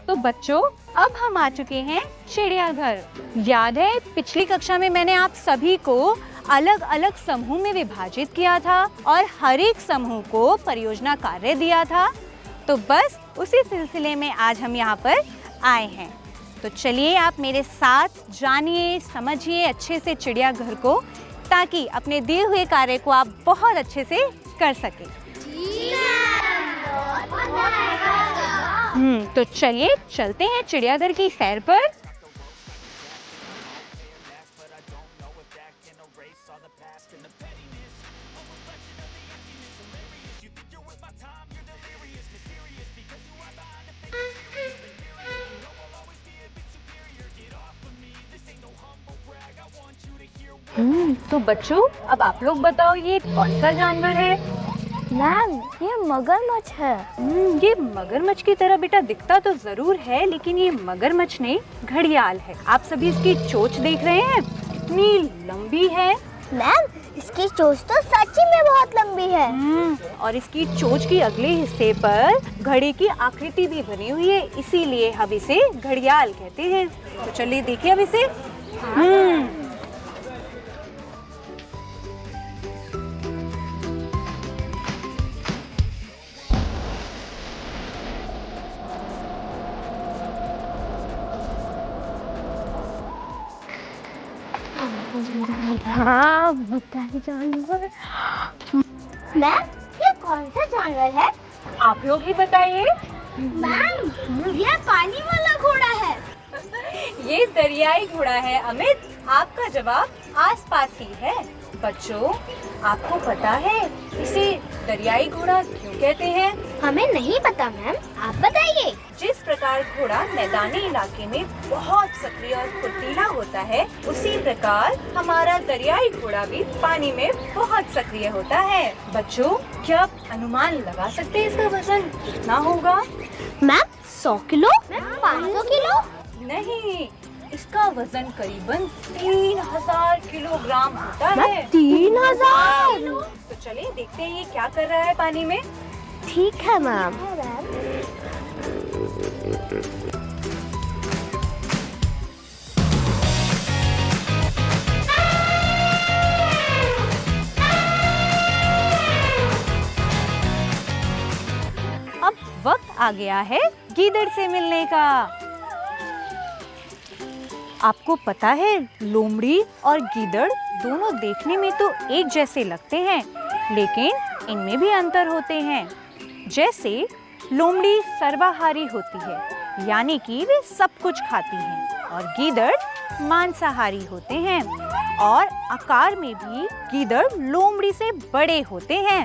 तो बच्चों, अब हम आ चुके हैं चिड़ियाघर। याद है पिछली कक्षा में मैंने आप सभी को अलग अलग समूह में विभाजित किया था और हर एक समूह को परियोजना कार्य दिया था। तो बस उसी सिलसिले में आज हम यहाँ पर आए हैं। तो चलिए आप मेरे साथ जानिए, समझिए अच्छे से चिड़ियाघर को, ताकि अपने दिए हुए कार्य को आप बहुत अच्छे से कर सकें। तो चलिए चलते हैं चिड़ियाघर की सैर पर। तो बच्चों, अब आप लोग बताओ ये कौन सा जानवर है? मैम, ये मगरमच्छ है। ये मगरमच्छ की तरह बेटा दिखता तो जरूर है, लेकिन ये मगरमच्छ नहीं, घड़ियाल है। आप सभी इसकी चोंच देख रहे हैं, कितनी लंबी है। मैम, इसकी चोंच तो सच्ची में बहुत लंबी है। और इसकी चोंच की अगले हिस्से पर घड़ी की आकृति भी बनी हुई है, इसीलिए हम इसे घड़ियाल कहते हैं। तो चलिए देखिए अब इसे। हाँ, बताइए जानवर। मैम, ये कौन सा जानवर है? आप लोग ही बताइए। मैम, ये पानी वाला घोड़ा है। ये दरियाई घोड़ा है अमित। आपका जवाब आसपास ही है। बच्चों, आपको पता है इसे दरियाई घोड़ा क्यों कहते हैं? हमें नहीं पता मैम, आप बताइए। जिस प्रकार घोड़ा मैदानी इलाके में बहुत सक्रिय और फुर्तीला होता है, उसी प्रकार हमारा दरियाई घोड़ा भी पानी में बहुत सक्रिय होता है। बच्चों, क्या आप अनुमान लगा सकते हैं इसका वजन कितना होगा? Ma'am, 100 kilo? 500 किलो? नहीं, इसका वजन करीबन 3000 किलोग्राम होता है। 3000? तो चलिए देखते हैं ये क्या कर रहा है पानी में। ठीक है मैम। अब वक्त आ गया है गीदड़ से मिलने का। आपको पता है लोमड़ी और गीदड़ दोनों देखने में तो एक जैसे लगते हैं, लेकिन इनमें भी अंतर होते हैं। जैसे लोमड़ी सर्वाहारी होती है, यानी कि वे सब कुछ खाती हैं, और गीदड़ मांसाहारी होते हैं, और आकार में भी गीदड़ लोमड़ी से बड़े होते हैं।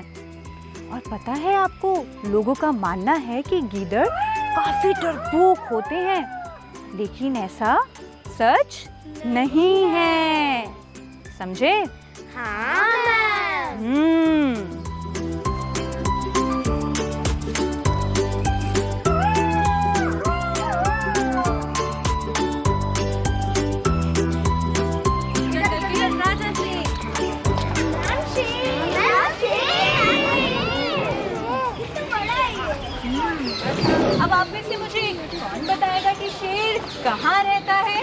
और पता है आपको, लोगों का मानना है कि गीदड़ काफी डरपोक होते हैं, लेकिन ऐसा सच नहीं है। समझे? हाँ मैम। अब आप में से मुझे कौन बताएगा कि शेर कहाँ रहता है?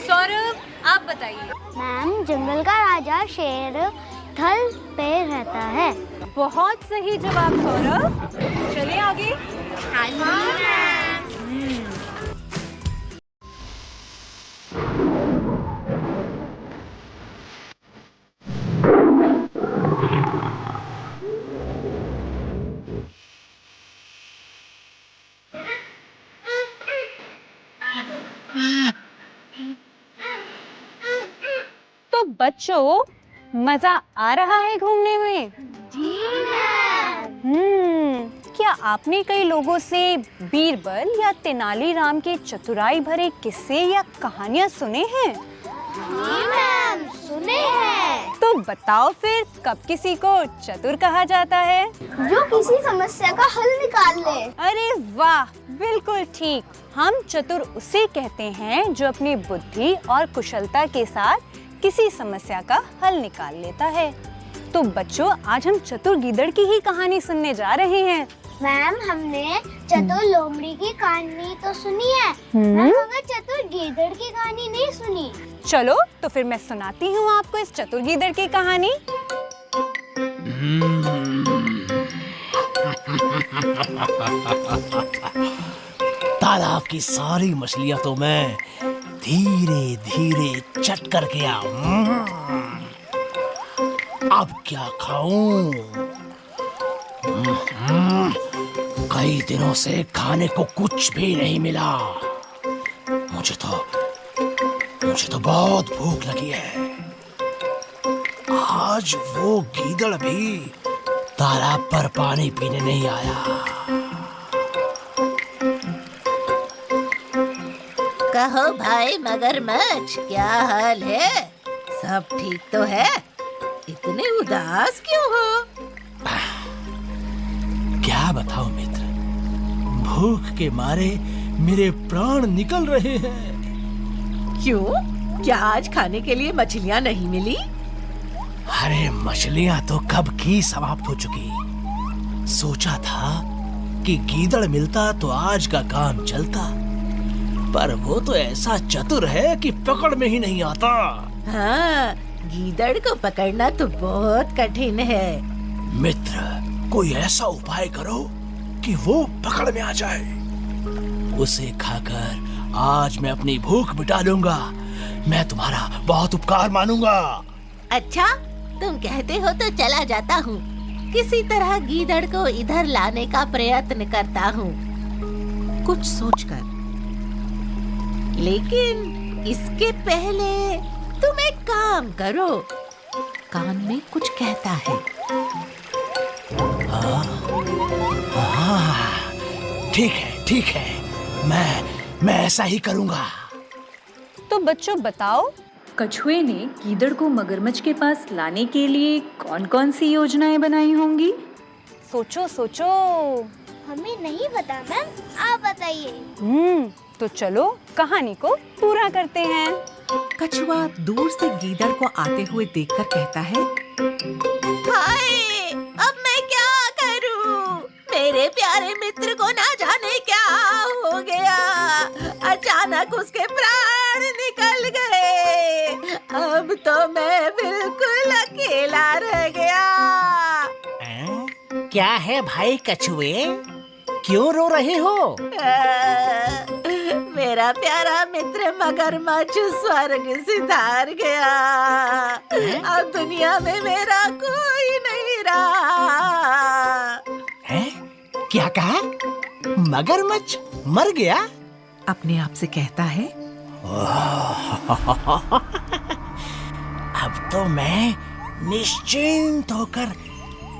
सौरभ, आप बताइए। मैम, जंगल का राजा शेर थल पे रहता है। बहुत सही जवाब सौरभ। चलिए आगे। तो बच्चों, मजा आ रहा है घूमने में? जी क्या आपने कई लोगों से बीरबल या तेनालीराम के चतुराई भरे किस्से या कहानियां सुने हैं? मैम, सुने हैं। तो बताओ फिर कब किसी को चतुर कहा जाता है? जो किसी समस्या का हल निकाल ले। अरे वाह, बिल्कुल ठीक। हम चतुर उसे कहते हैं जो अपनी बुद्धि और कुशलता के साथ किसी समस्या का हल निकाल लेता है। तो बच्चों, आज हम चतुर गीदड़ की ही कहानी सुनने जा रहे हैं। मैम, हमने चतुर लोमड़ी की कहानी तो सुनी है, मैम मगर चतुर गीदड़ की कहानी नहीं सुनी। चलो तो फिर मैं सुनाती हूँ आपको इस चतुर गीदड़ की कहानी। तालाब की सारी मछलियां तो मैं धीरे धीरे चट कर गया। अब क्या खाऊं? कई दिनों से खाने को कुछ भी नहीं मिला। मुझे तो बहुत भूख लगी है। आज वो गीदड़ भी तालाब पर पानी पीने नहीं आया। कहो भाई मगरमच्छ, क्या हाल है? सब ठीक तो है? इतने उदास क्यों हो? क्या बताओ मित्र, भूख के मारे मेरे प्राण निकल रहे हैं। क्यों? क्या आज खाने के लिए मछलियाँ नहीं मिली? अरे मछलियाँ तो कब की समाप्त हो चुकी। सोचा था कि गीदड़ मिलता तो आज का काम चलता, पर वो तो ऐसा चतुर है कि पकड़ में ही नहीं आता। हाँ, गीदड़ को पकड़ना तो बहुत कठिन है। मित्र, कोई ऐसा उपाय करो कि वो पकड़ में आ जाए। उसे खाकर आज मैं अपनी भूख मिटा लूंगा। मैं तुम्हारा बहुत उपकार मानूंगा। अच्छा, तुम कहते हो तो चला जाता हूँ। किसी तरह गीदड़ को इधर लाने का प्रयत्न करता हूँ, कुछ सोचकर। लेकिन इसके पहले तुम एक काम करो। कान में कुछ कहता है। ठीक है, मैं ऐसा ही करूंगा। तो बच्चों बताओ, कछुए ने गीदड़ को मगरमच्छ के पास लाने के लिए कौन-कौन सी योजनाएं बनाई होंगी? सोचो सोचो। हमें नहीं पता मैम, आप बताइए। तो चलो कहानी को पूरा करते हैं। कछुआ दूर से गीदड़ को आते हुए देखकर कहता है, हाय, अब मैं क्या करूं? मेरे प्यारे मित्र को ना जाने क्या हो गया। अचानक उसके प्राण निकल गए। अब तो मैं बिल्कुल अकेला रह गया। क्या है भाई कछुए, क्यों रो रहे हो? मेरा प्यारा मित्र मगरमच्छ स्वर्ग सिधार गया। अब दुनिया में मेरा कोई नहीं रहा। हैं? क्या कहा? मगरमच्छ मर गया? अपने आप से कहता है, अब तो मैं निश्चिंत होकर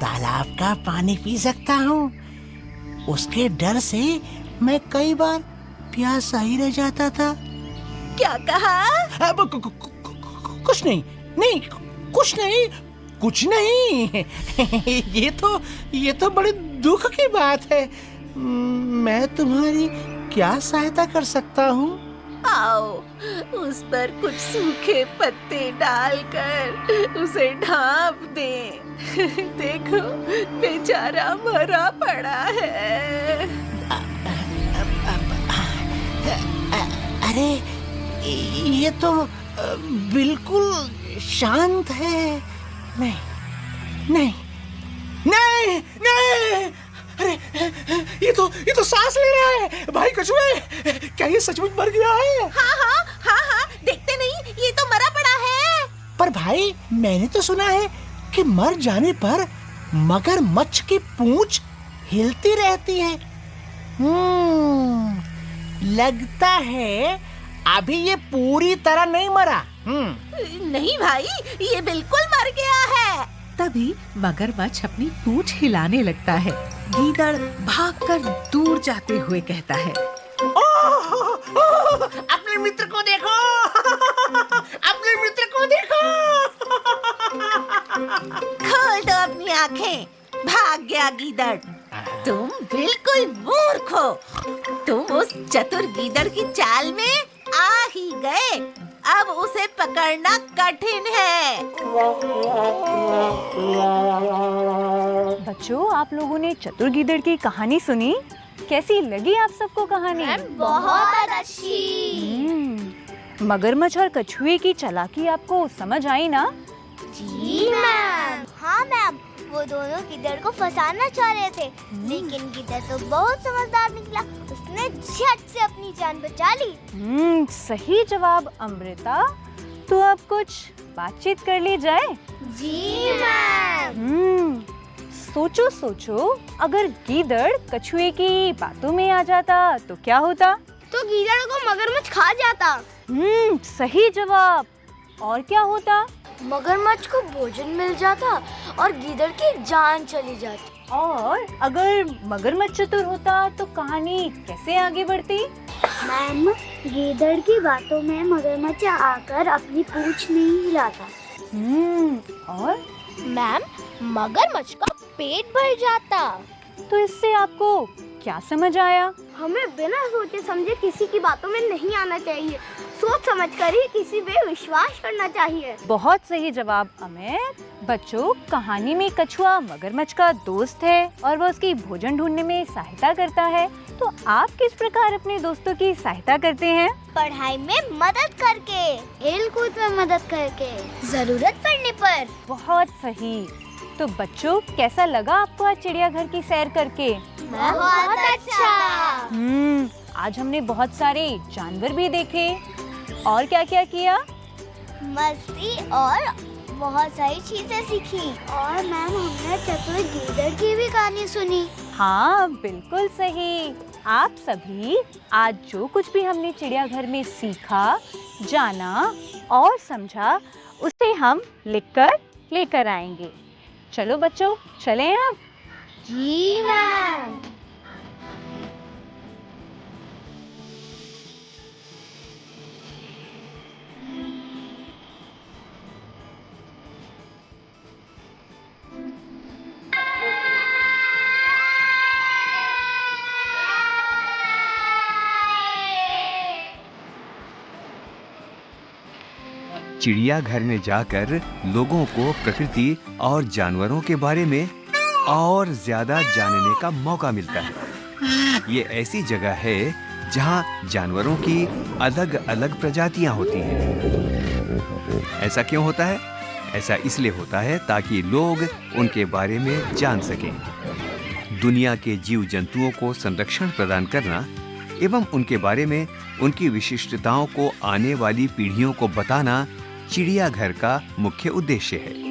तालाब का पानी पी सकता हूँ। उसके डर से मैं कई बार प्यासा ही रह जाता था। क्या कहा? अब कुछ नहीं, कुछ नहीं। ये तो बड़े दुख की बात है। मैं तुम्हारी क्या सहायता कर सकता हूँ? आओ, उस पर कुछ सूखे पत्ते डालकर उसे ढांप दे। देखो, बेचारा मरा पड़ा है। अरे ये तो बिल्कुल शांत है। नहीं। अरे ये तो सांस ले रहा है। भाई कछुए, क्या ये सचमुच मर गया है? हाँ, देखते नहीं, ये तो मरा पड़ा है। पर भाई, मैंने तो सुना है कि मर जाने पर मगरमच्छ की पूंछ हिलती रहती है। लगता है अभी ये पूरी तरह नहीं मरा। नहीं भाई, ये बिल्कुल मर गया है। तभी मगरमच्छ अपनी पूंछ हिलाने लगता है। गीदड़ भागकर दूर जाते हुए कहता है, अपने मित्र को देखो। खोल दो अपनी आंखें, भाग गया गीदड़। तुम बिल्कुल मूर्ख हो। तुम उस चतुर गीदड़ की चाल में आ ही गए। अब उसे पकड़ना कठिन है। बच्चों, आप लोगों ने चतुर गीदड़ की कहानी सुनी? कैसी लगी आप सबको कहानी? बहुत अच्छी। मगरमच्छ और कछुए की चालाकी आपको समझ आई ना? जी मैम। हाँ मैम, वो दोनों गिद्दड़ को फंसाना चाह रहे थे, लेकिन गिद्दड़ तो बहुत समझदार निकला। उसने झट से अपनी जान बचा ली। सही जवाब अमृता। तो अब कुछ बातचीत कर ली जाए? जी मैम। सोचो सोचो, अगर गीदड़ कछुए की बातों में आ जाता तो क्या होता? तो गीदड़ को मगरमच्छ खा जाता। सही जवाब। और क्या होता? मगरमच्छ को भोजन मिल जाता और गीदड़ की जान चली जाती। और अगर मगरमच्छ चतुर होता तो कहानी कैसे आगे बढ़ती? मैम, गीदड़ की बातों में मगरमच्छ आकर अपनी पूंछ नहीं हिलाता। और मैम, मगरमच्छ का पेट भर जाता। तो इससे आपको क्या समझ आया? हमें बिना सोचे समझे किसी की बातों में नहीं आना चाहिए। सोच समझ कर ही किसी पे विश्वास करना चाहिए। बहुत सही जवाब अमित। बच्चों, कहानी में कछुआ मगरमच्छ का दोस्त है और वो उसकी भोजन ढूंढने में सहायता करता है। तो आप किस प्रकार अपने दोस्तों की सहायता करते हैं? पढ़ाई में मदद करके, खेल कूद में मदद करके, जरूरत पड़ने पर। बहुत सही। तो बच्चों, कैसा लगा आपको आज चिड़ियाघर की सैर करके? बहुत अच्छा। आज हमने बहुत सारे जानवर भी देखे। और क्या क्या किया? मस्ती और बहुत सारी चीजें सीखी। और मैम, हमने चतुर गीदड़ की भी कहानी सुनी। हाँ, बिल्कुल सही। आप सभी आज जो कुछ भी हमने चिड़ियाघर में सीखा, जाना और समझा, उसे हम लिखकर लेकर आएंगे। चलो बच्चों, चलें अब? जी मैम। चिड़ियाघर में जाकर लोगों को प्रकृति और जानवरों के बारे में और ज्यादा जानने का मौका मिलता है। ये ऐसी जगह है जहाँ जानवरों की अलग अलग प्रजातियां होती हैं। ऐसा क्यों होता है? ऐसा इसलिए होता है ताकि लोग उनके बारे में जान सकें। दुनिया के जीव जंतुओं को संरक्षण प्रदान करना एवं उनके बारे में उनकी विशिष्टताओं को आने वाली पीढ़ियों को बताना चिड़ियाघर का मुख्य उद्देश्य है।